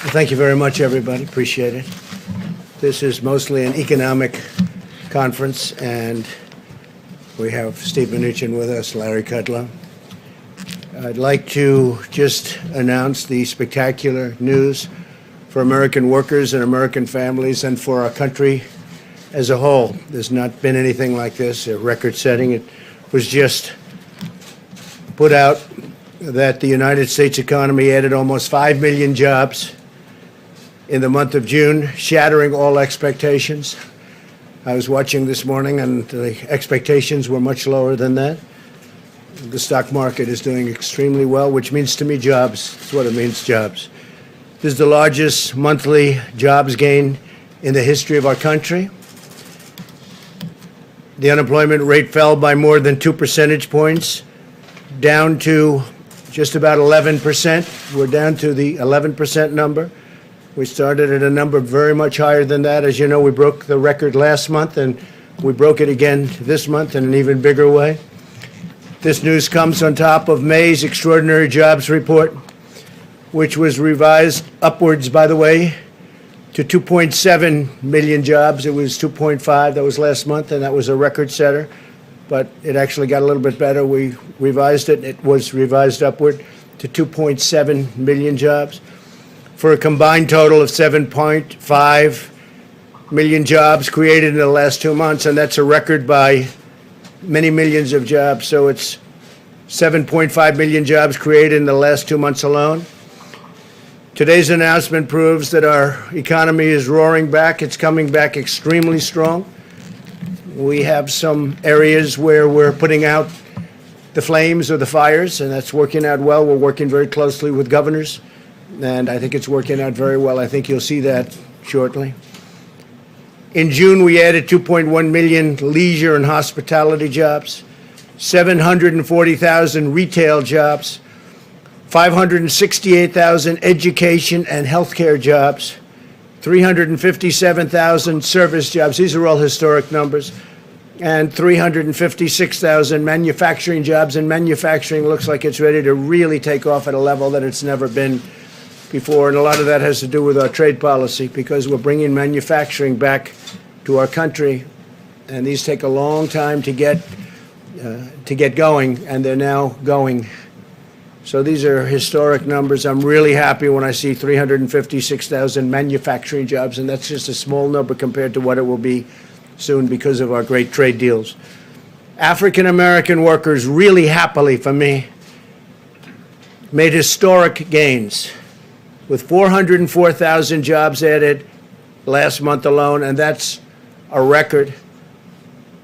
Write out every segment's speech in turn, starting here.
Well, thank you very much, everybody. Appreciate it. This is mostly an economic conference, and we have Steve Mnuchin with us, Larry Kudlow. I'd like to just announce the spectacular news for American workers and American families and for our country as a whole. There's not been anything like this, a record-setting. It was just put out that the United States economy added almost 5 million jobs in the month of June, shattering all expectations. I was watching this morning, and the expectations were much lower than that. The stock market is doing extremely well, which means to me jobs. That's what it means, jobs. This is the largest monthly jobs gain in the history of our country. The unemployment rate fell by more than 2 percentage points, down to just about 11%. We're down to the 11% number. We started at a number very much higher than that. As you know, we broke the record last month, and we broke it again this month in an even bigger way. This news comes on top of May's extraordinary jobs report, which was revised upwards, by the way, to 2.7 million jobs. It was 2.5, that was last month, and that was a record setter. But it actually got a little bit better. We revised it. It was revised upward to 2.7 million jobs, for a combined total of 7.5 million jobs created in the last 2 months, and that's a record by many millions of jobs. So it's 7.5 million jobs created in the last 2 months alone. Today's announcement proves that our economy is roaring back. It's coming back extremely strong. We have some areas where we're putting out the flames or the fires, and that's working out well. We're working very closely with governors, and I think it's working out very well. I think you'll see that shortly. In June, we added 2.1 million leisure and hospitality jobs, 740,000 retail jobs, 568,000 education and healthcare jobs, 357,000 service jobs. These are all historic numbers. And 356,000 manufacturing jobs. And manufacturing looks like it's ready to really take off at a level that it's never been before, and a lot of that has to do with our trade policy, because we're bringing manufacturing back to our country, and these take a long time to get going, and they're now going. So these are historic numbers. I'm really happy when I see 356,000 manufacturing jobs, and that's just a small number compared to what it will be soon because of our great trade deals. African American workers, really happily for me, made historic gains, with 404,000 jobs added last month alone, and that's a record.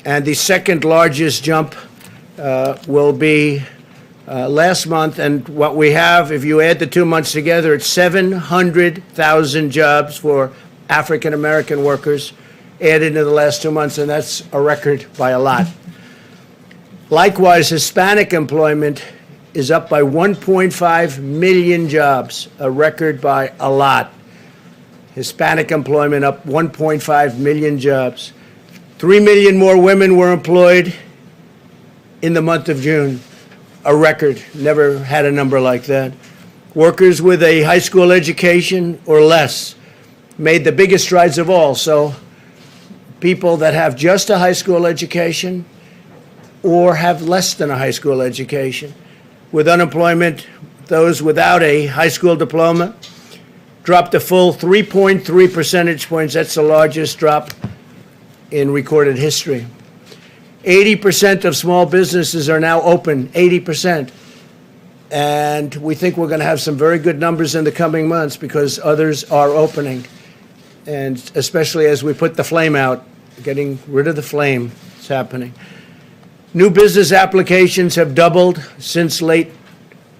And the second largest jump will be last month, and what we have, if you add the 2 months together, it's 700,000 jobs for African American workers added in the last 2 months, and that's a record by a lot. Likewise, Hispanic employment is up by 1.5 million jobs, a record by a lot. Hispanic employment up 1.5 million jobs. 3 million more women were employed in the month of June, a record. Never had a number like that. Workers with a high school education or less made the biggest strides of all. So people that have just a high school education or have less than a high school education, with unemployment, those without a high school diploma dropped a full 3.3 percentage points. That's the largest drop in recorded history. 80% of small businesses are now open, 80%. And we think we're going to have some very good numbers in the coming months because others are opening. And especially as we put the flame out, getting rid of the flame, it's happening. New business applications have doubled since late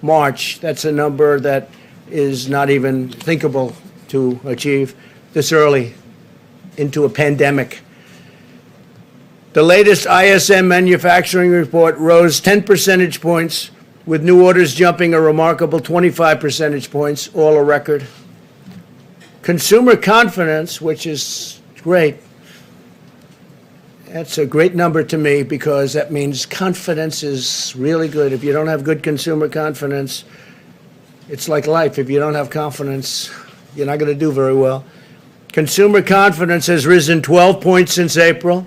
March. That's a number that is not even thinkable to achieve this early into a pandemic. The latest ISM manufacturing report rose 10 percentage points, with new orders jumping a remarkable 25 percentage points, all a record. Consumer confidence, which is great, that's a great number to me because that means confidence is really good. If you don't have good consumer confidence, it's like life. If you don't have confidence, you're not going to do very well. Consumer confidence has risen 12 points since April,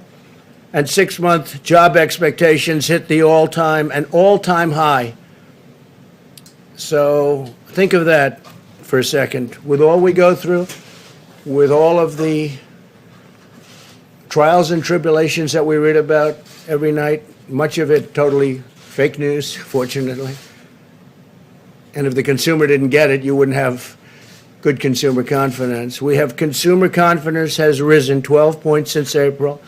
and 6-month job expectations hit an all-time high. So think of that for a second. With all we go through, with all of the trials and tribulations that we read about every night, much of it totally fake news, fortunately. And if the consumer didn't get it, you wouldn't have good consumer confidence. We have consumer confidence has risen 12 points since April,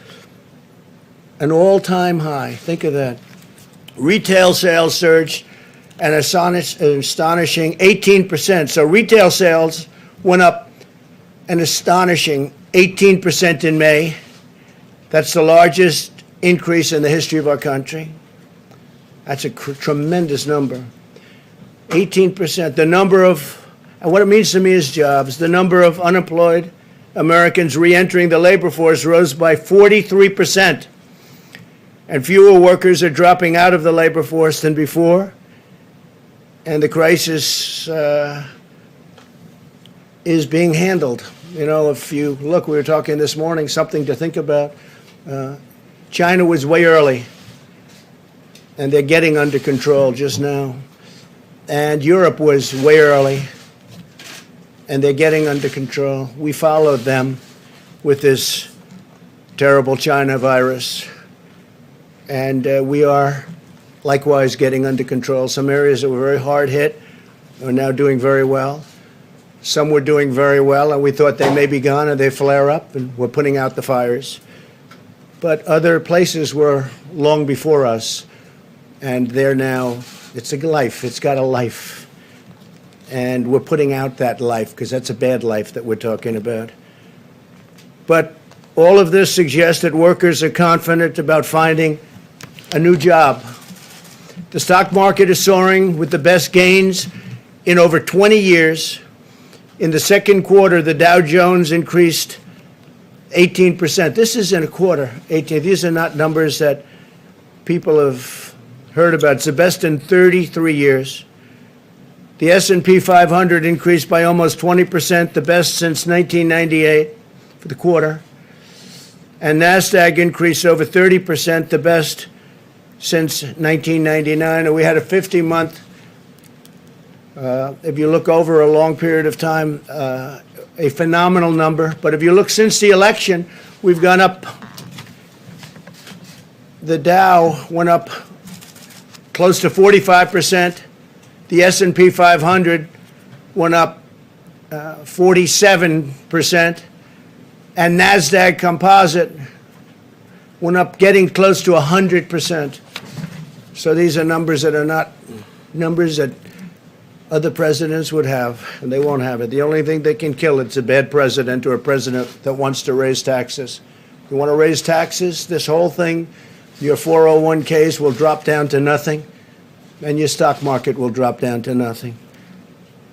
an all-time high. Think of that. Retail sales surged an astonishing 18%. So retail sales went up an astonishing 18% in May. That's the largest increase in the history of our country. That's a tremendous number. 18%. The number of, and what it means to me is jobs, the number of unemployed Americans re-entering the labor force rose by 43%. And fewer workers are dropping out of the labor force than before. And the crisis is being handled. You know, if you look, we were talking this morning, something to think about. China was way early, and they're getting under control just now. And Europe was way early, and they're getting under control. We followed them with this terrible China virus, and we are likewise getting under control. Some areas that were very hard hit are now doing very well. Some were doing very well, and we thought they may be gone, and they flare up, and we're putting out the fires. But other places were long before us, and they're now, it's a life, it's got a life. And we're putting out that life, because that's a bad life that we're talking about. But all of this suggests that workers are confident about finding a new job. The stock market is soaring with the best gains in over 20 years. In the second quarter, the Dow Jones increased 18%. This is in a quarter, 18. These are not numbers that people have heard about. It's the best in 33 years. The S&P 500 increased by almost 20%, the best since 1998 for the quarter. And NASDAQ increased over 30%, the best since 1999. And we had a 50-month, if you look over a long period of time, a phenomenal number. But if you look since the election, we've gone up. The Dow went up close to 45%. The S&P 500 went up 47%. And NASDAQ Composite went up getting close to 100%. So these are numbers that are not numbers that other presidents would have, and they won't have it. The only thing they can kill it's a bad president or a president that wants to raise taxes. You want to raise taxes, this whole thing, your 401ks will drop down to nothing, and your stock market will drop down to nothing.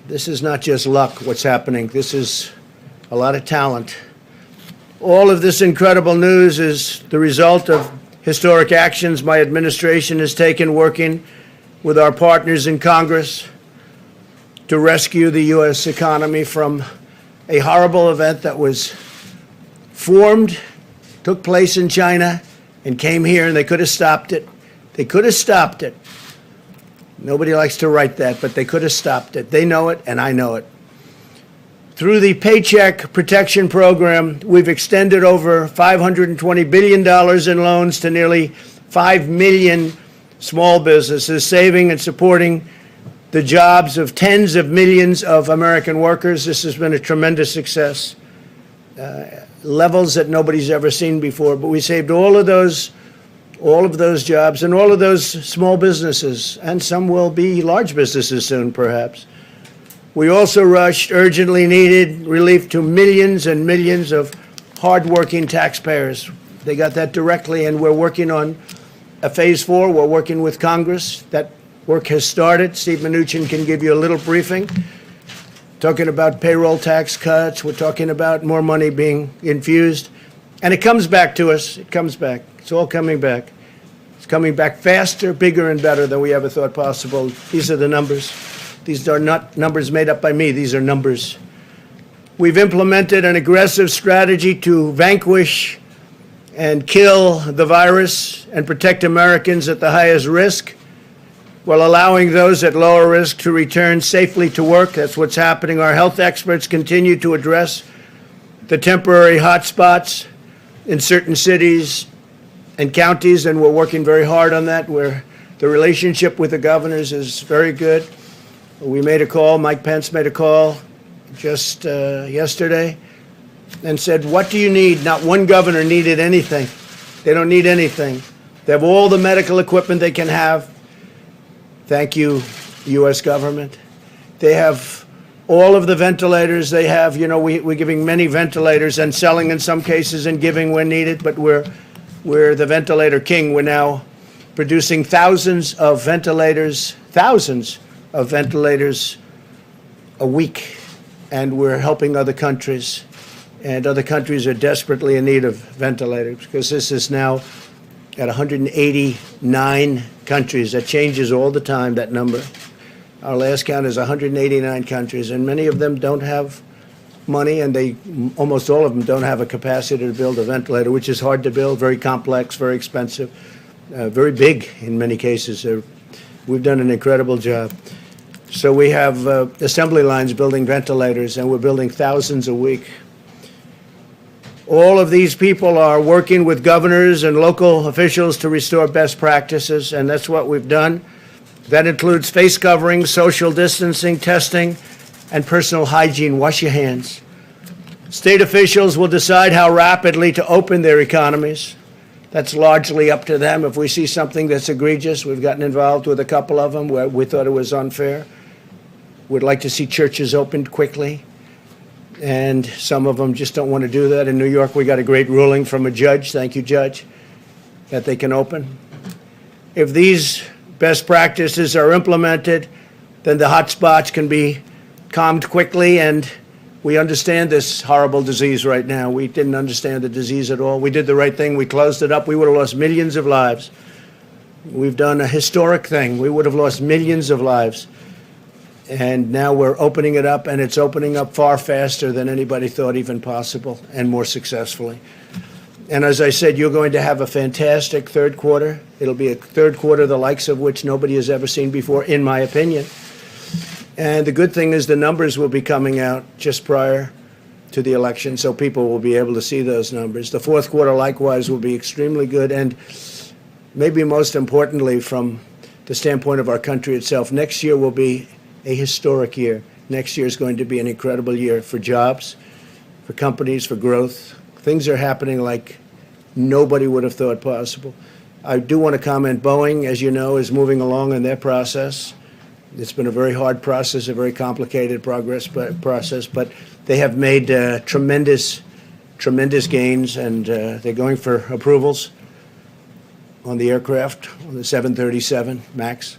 This is not just luck, what's happening. This is a lot of talent. All of this incredible news is the result of historic actions my administration has taken working with our partners in Congress to rescue the U.S. economy from a horrible event that was formed, took place in China, and came here, and they could have stopped it. They could have stopped it. Nobody likes to write that, but they could have stopped it. They know it, and I know it. Through the Paycheck Protection Program, we've extended over $520 billion in loans to nearly 5 million small businesses, saving and supporting the jobs of tens of millions of American workers. This has been a tremendous success, levels that nobody's ever seen before. But we saved all of those jobs and all of those small businesses, and some will be large businesses soon, perhaps. We also rushed urgently needed relief to millions and millions of hardworking taxpayers. They got that directly, and we're working on a phase 4. We're working with Congress. That work has started. Steve Mnuchin can give you a little briefing. Talking about payroll tax cuts. We're talking about more money being infused. And it comes back to us. It comes back. It's all coming back. It's coming back faster, bigger, and better than we ever thought possible. These are the numbers. These are not numbers made up by me. These are numbers. We've implemented an aggressive strategy to vanquish and kill the virus and protect Americans at the highest risk, while allowing those at lower risk to return safely to work. That's what's happening. Our health experts continue to address the temporary hotspots in certain cities and counties, and we're working very hard on that, where the relationship with the governors is very good. We made a call, Mike Pence made a call just yesterday and said, what do you need? Not one governor needed anything. They don't need anything. They have all the medical equipment they can have. Thank you, U.S. government. They have all of the ventilators they have. You know, we're giving many ventilators and selling in some cases and giving when needed, but we're the ventilator king. We're now producing thousands of ventilators a week, and we're helping other countries. And other countries are desperately in need of ventilators, because this is now at 189 countries. That changes all the time, that number. Our last count is 189 countries, and many of them don't have money, and almost all of them don't have a capacity to build a ventilator, which is hard to build, very complex, very expensive, very big in many cases. We've done an incredible job. So we have assembly lines building ventilators, and we're building thousands a week. All of these people are working with governors and local officials to restore best practices, and that's what we've done. That includes face coverings, social distancing, testing, and personal hygiene. Wash your hands. State officials will decide how rapidly to open their economies. That's largely up to them. If we see something that's egregious, we've gotten involved with a couple of them where we thought it was unfair. We'd like to see churches opened quickly, and some of them just don't want to do that. In New York, we got a great ruling from a judge, thank you, Judge, that they can open. If these best practices are implemented, then the hot spots can be calmed quickly, and we understand this horrible disease right now. We didn't understand the disease at all. We did the right thing. We closed it up. We would have lost millions of lives. We've done a historic thing. We would have lost millions of lives. And now we're opening it up, and it's opening up far faster than anybody thought even possible, and more successfully. And as I said, you're going to have a fantastic third quarter. It'll be a third quarter the likes of which nobody has ever seen before, in my opinion. And the good thing is the numbers will be coming out just prior to the election, so people will be able to see those numbers. The fourth quarter, likewise, will be extremely good, and maybe most importantly, from the standpoint of our country itself, next year will be a historic year. Next year is going to be an incredible year for jobs, for companies, for growth. Things are happening like nobody would have thought possible. I do want to comment, Boeing, as you know, is moving along in their process. It's been a very hard process, a very complicated process, but they have made tremendous gains, and they're going for approvals on the aircraft, on the 737 MAX.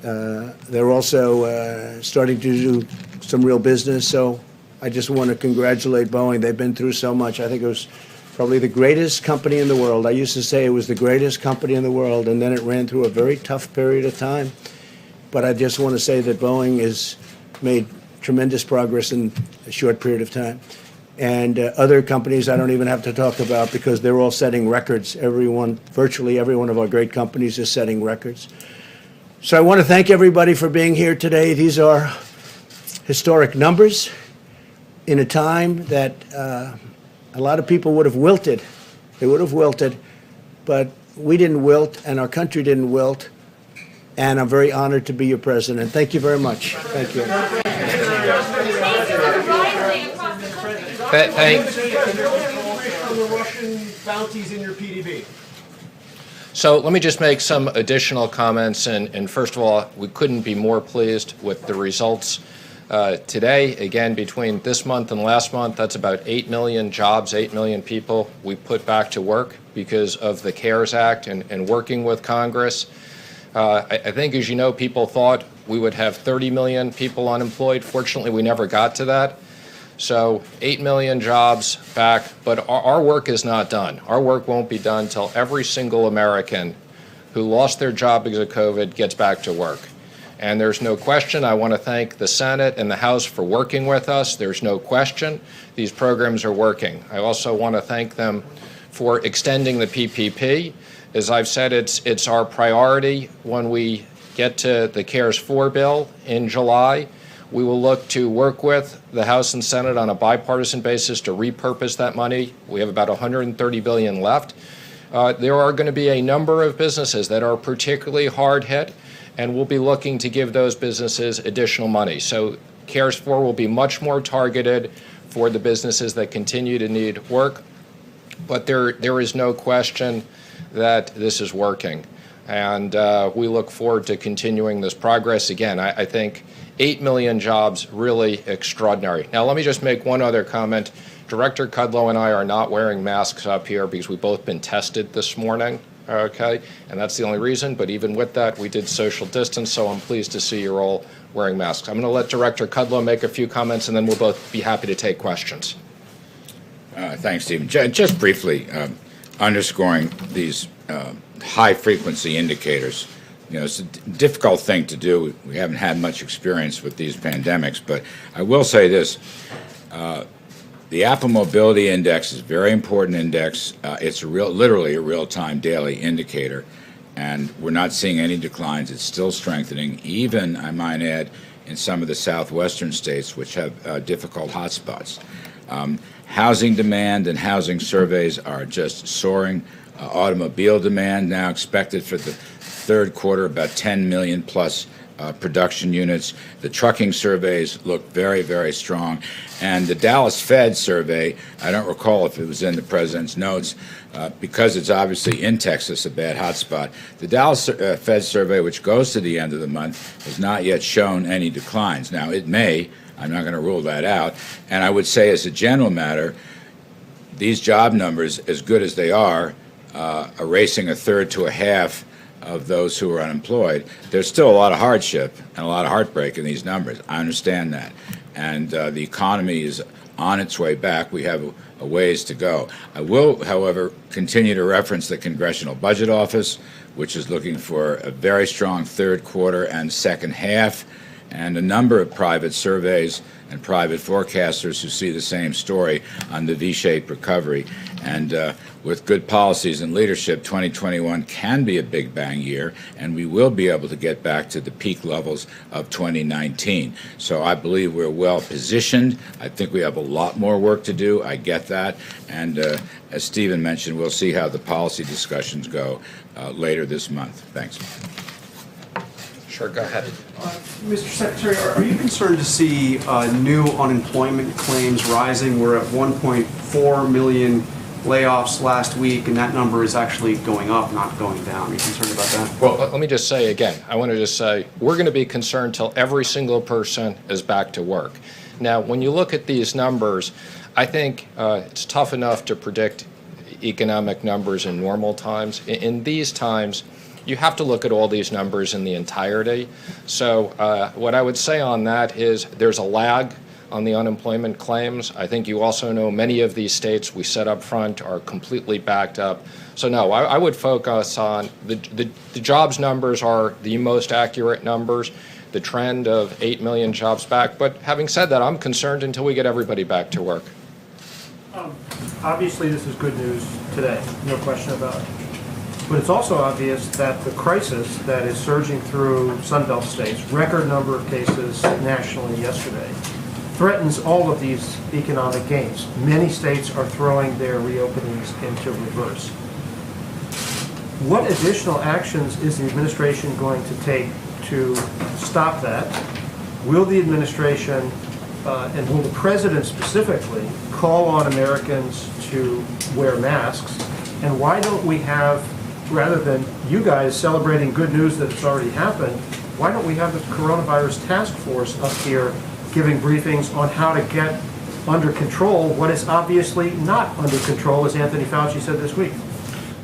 They're also starting to do some real business, so I just want to congratulate Boeing. They've been through so much. I think it was probably the greatest company in the world. I used to say it was the greatest company in the world, and then it ran through a very tough period of time. But I just want to say that Boeing has made tremendous progress in a short period of time. And other companies I don't even have to talk about, because they're all setting records. Virtually every one of our great companies is setting records. So I want to thank everybody for being here today. These are historic numbers in a time that a lot of people would have wilted. They would have wilted, but we didn't wilt, and our country didn't wilt. And I'm very honored to be your president. Thank you very much. Thank you. The Russian bounties in your PDB. So let me just make some additional comments. And first of all, we couldn't be more pleased with the results today. Again, between this month and last month, that's about 8 million jobs, 8 million people we put back to work because of the CARES Act and working with Congress. I think, as you know, people thought we would have 30 million people unemployed. Fortunately, we never got to that. So 8 million jobs back, but our work is not done. Our work won't be done until every single American who lost their job because of COVID gets back to work. And there's no question, I want to thank the Senate and the House for working with us. There's no question these programs are working. I also want to thank them for extending the PPP. As I've said, it's our priority when we get to the CARES 4 bill in July. We will look to work with the House and Senate on a bipartisan basis to repurpose that money. We have about $130 billion left. There are going to be a number of businesses that are particularly hard hit, and we'll be looking to give those businesses additional money. So CARES 4 will be much more targeted for the businesses that continue to need work. But there is no question that this is working. And we look forward to continuing this progress. Again, I think 8 million jobs, really extraordinary. Now, let me just make one other comment. Director Kudlow and I are not wearing masks up here because we've both been tested this morning, okay? And that's the only reason. But even with that, we did social distance, so I'm pleased to see you're all wearing masks. I'm going to let Director Kudlow make a few comments, and then we'll both be happy to take questions. Thanks, Stephen. Just briefly, underscoring these high-frequency indicators. You know, it's a difficult thing to do. We haven't had much experience with these pandemics, but I will say this. The Apple Mobility Index is a very important index. It's literally a real-time daily indicator, and we're not seeing any declines. It's still strengthening, even, I might add, in some of the southwestern states, which have difficult hotspots. Housing demand and housing surveys are just soaring. Automobile demand now expected for the third quarter, about 10 million plus production units. The trucking surveys look very, very strong. And the Dallas Fed survey, I don't recall if it was in the president's notes, because it's obviously in Texas, a bad hotspot. The Dallas Fed survey, which goes to the end of the month, has not yet shown any declines. Now, it may. I'm not going to rule that out. And I would say, as a general matter, these job numbers, as good as they are, erasing a third to a half of those who are unemployed, there's still a lot of hardship and a lot of heartbreak in these numbers. I understand that. And the economy is on its way back. We have a ways to go. I will, however, continue to reference the Congressional Budget Office, which is looking for a very strong third quarter and second half, and a number of private surveys and private forecasters who see the same story on the V-shaped recovery. And with good policies and leadership, 2021 can be a big bang year, and we will be able to get back to the peak levels of 2019. So I believe we're well positioned. I think we have a lot more work to do. I get that. And as Stephen mentioned, we'll see how the policy discussions go later this month. Thanks. Sure, go ahead. Mr. Secretary, are you concerned to see new unemployment claims rising? We're at 1.4 million layoffs last week, and that number is actually going up, not going down. Are you concerned about that? Well, let me just say again, I want to just say we're going to be concerned till every single person is back to work. Now, when you look at these numbers, I think it's tough enough to predict economic numbers in normal times. In these times, you have to look at all these numbers in the entirety. So what I would say on that is there's a lag on the unemployment claims. I think you also know many of these states we set up front are completely backed up. So no, I would focus on the jobs numbers are the most accurate numbers, the trend of 8 million jobs back. But having said that, I'm concerned until we get everybody back to work. Obviously, this is good news today, no question about it. But it's also obvious that the crisis that is surging through Sunbelt states, record number of cases nationally yesterday, threatens all of these economic gains. Many states are throwing their reopenings into reverse. What additional actions is the administration going to take to stop that? Will the administration, and will the president specifically, call on Americans to wear masks? And why don't we have, rather than you guys celebrating good news that it's already happened, why don't we have the coronavirus task force up here giving briefings on how to get under control what is obviously not under control, as Anthony Fauci said this week?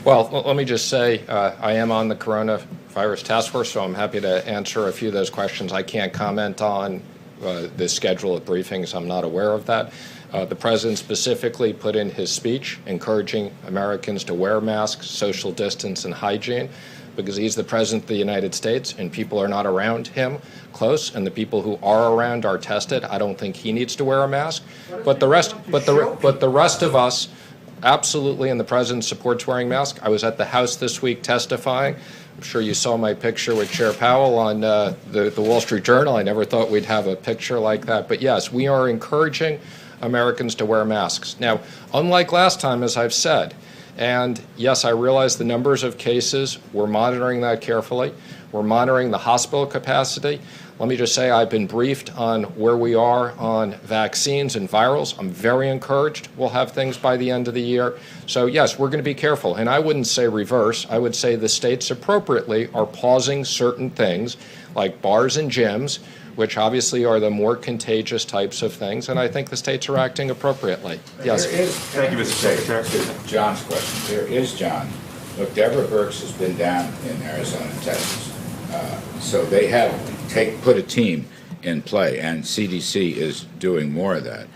Well, let me just say I am on the coronavirus task force, so I'm happy to answer a few of those questions. I can't comment on the schedule of briefings. I'm not aware of that. The president specifically put in his speech encouraging Americans to wear masks, social distance, and hygiene. because he's the President of the United States and people are not around him close, and the people who are around are tested. I don't think he needs to wear a mask. But the rest of us, absolutely, and the President supports wearing masks. I was at the House this week testifying. I'm sure you saw my picture with Chair Powell on the Wall Street Journal. I never thought we'd have a picture like that. But yes, we are encouraging Americans to wear masks. Now, unlike last time, as I've said, and yes, I realize the numbers of cases, we're monitoring that carefully. We're monitoring the hospital capacity. Let me just say I've been briefed on where we are on vaccines and virals. I'm very encouraged we'll have things by the end of the year. So yes, we're going to be careful. And I wouldn't say reverse. I would say the states appropriately are pausing certain things like bars and gyms, which obviously are the more contagious types of things. And I think the states are acting appropriately. Yes. Thank you, Mr. Secretary. John's question. There is, John. Look, Deborah Birx has been down in Arizona and Texas. So they have put a team in play, and CDC is doing more of that.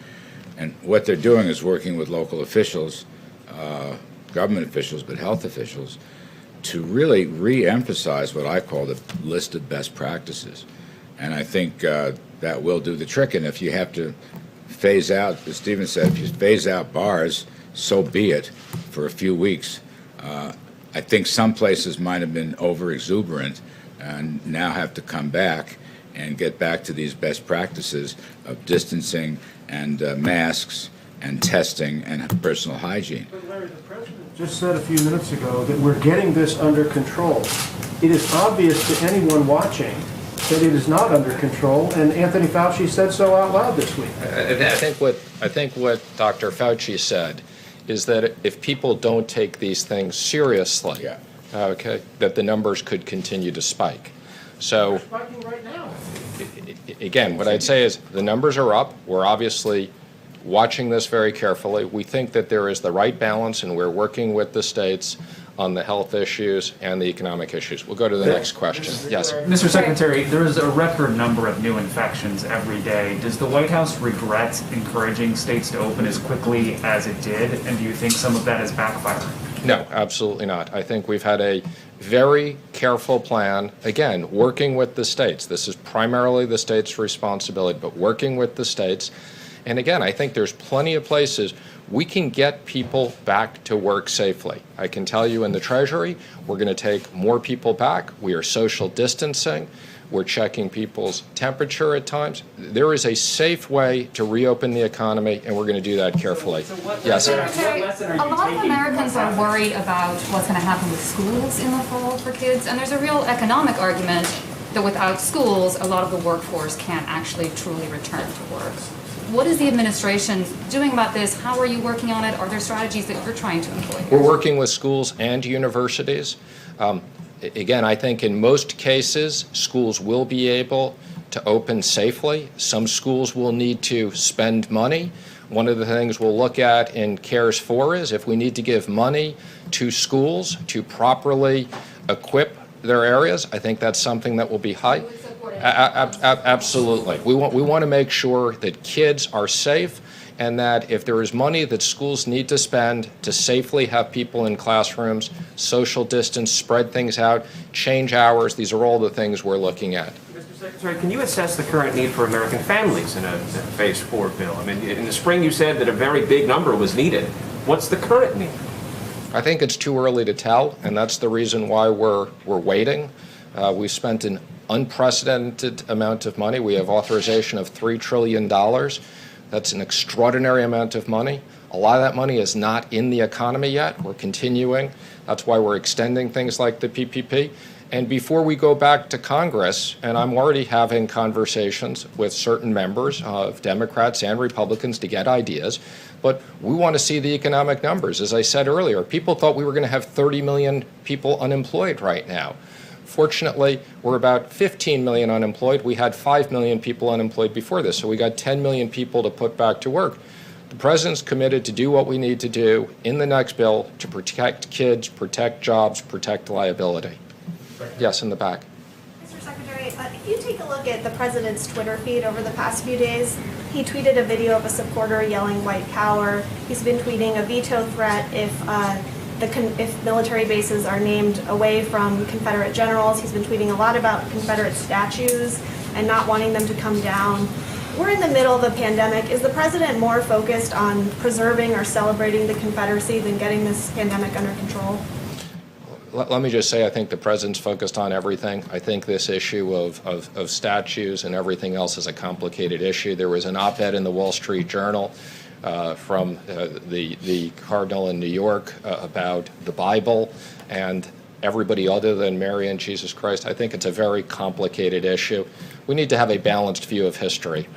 And what they're doing is working with local officials, government officials, but health officials, to really re-emphasize what I call the list of best practices. And I think that will do the trick. And if you have to phase out, as Stephen said, if you phase out bars, so be it for a few weeks. I think some places might have been over-exuberant and now have to come back and get back to these best practices of distancing and masks and testing and personal hygiene. But Larry, the President just said a few minutes ago that we're getting this under control. It is obvious to anyone watching that it is not under control, and Anthony Fauci said so out loud this week. I think what Dr. Fauci said is that if people don't take these things seriously, okay, that the numbers could continue to spike. So, They're spiking right now. again, what I'd say is the numbers are up. We're obviously watching this very carefully. We think that there is the right balance, and we're working with the states on the health issues and the economic issues. We'll go to the next question. Yes. Mr. Secretary, there is a record number of new infections every day. Does the White House regret encouraging states to open as quickly as it did? And do you think some of that is backfiring? No, absolutely not. I think we've had a very careful plan, again, working with the states. This is primarily the states' responsibility, but working with the states. And again, I think there's plenty of places we can get people back to work safely. I can tell you in the Treasury, we're going to take more people back. We are social distancing. We're checking people's temperature at times. There is a safe way to reopen the economy, and we're going to do that carefully. Yes. Secretary, a lot of Americans are worried about what's going to happen with schools in the fall for kids, and there's a real economic argument that without schools, a lot of the workforce can't actually truly return to work. What is the administration doing about this? How are you working on it? Are there strategies that you're trying to employ? We're working with schools and universities. Again, I think in most cases, schools will be able to open safely. Some schools will need to spend money. One of the things we'll look at in CARES 4 is if we need to give money to schools to properly equip their areas. I think that's something that will be high. Absolutely. We want to make sure that kids are safe, and that if there is money that schools need to spend to safely have people in classrooms, social distance, spread things out, change hours, these are all the things we're looking at. Mr. Secretary, can you assess the current need for American families in a Phase 4 bill? I mean, in the spring you said that a very big number was needed. What's the current need? I think it's too early to tell, and that's the reason why we're waiting. We spent an unprecedented amount of money. We have authorization of $3 trillion. That's an extraordinary amount of money. A lot of that money is not in the economy yet. We're continuing. That's why we're extending things like the PPP. And before we go back to Congress, and I'm already having conversations with certain members of Democrats and Republicans to get ideas, but we want to see the economic numbers. As I said earlier, people thought we were going to have 30 million people unemployed right now. Fortunately, we're about 15 million unemployed. We had 5 million people unemployed before this, so we got 10 million people to put back to work. The President's committed to do what we need to do in the next bill to protect kids, protect jobs, protect liability. Yes, in the back. Mr. Secretary, if you take a look at the President's Twitter feed over the past few days, he tweeted a video of a supporter yelling "White Power." He's been tweeting a veto threat if if military bases are named away from Confederate generals. He's been tweeting a lot about Confederate statues and not wanting them to come down. We're in the middle of a pandemic. Is the president more focused on preserving or celebrating the Confederacy than getting this pandemic under control? Let me just say, I think the president's focused on everything. I think this issue of statues and everything else is a complicated issue. There was an op-ed in the Wall Street Journal from the cardinal in New York about the Bible and everybody other than Mary and Jesus Christ. I think it's a very complicated issue. We need to have a balanced view of history.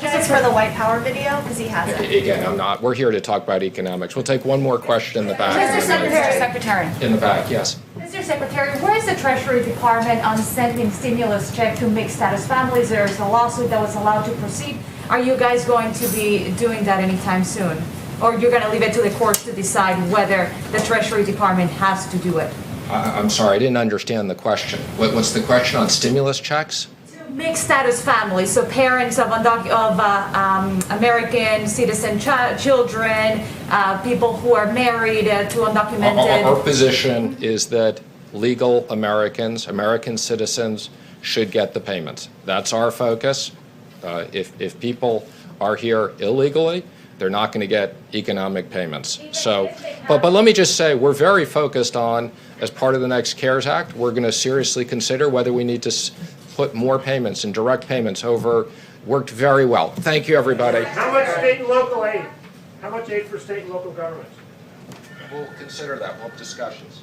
This is for the white power video, because he has it. Again, I'm not. We're here to talk about economics. We'll take one more question in the back. Mr. Secretary. In the back, yes. Mr. Secretary, where is the Treasury Department on sending stimulus check to mixed-status families? There's a lawsuit that was allowed to proceed. Are you guys going to be doing that anytime soon? Or you're going to leave it to the courts to decide whether the Treasury Department has to do it? I'm sorry, I didn't understand the question. What's the question on stimulus checks? Mixed-status families, so parents of American citizen children, people who are married to undocumented. Our position is that legal Americans, American citizens, should get the payments. That's our focus. If people are here illegally, they're not going to get economic payments. So, but let me just say, we're very focused on, as part of the next CARES Act, we're going to seriously consider whether we need to put more payments and direct payments over. Worked very well. Thank you, everybody. How much state and local aid? How much aid for state and local governments? We'll consider that. We'll have discussions.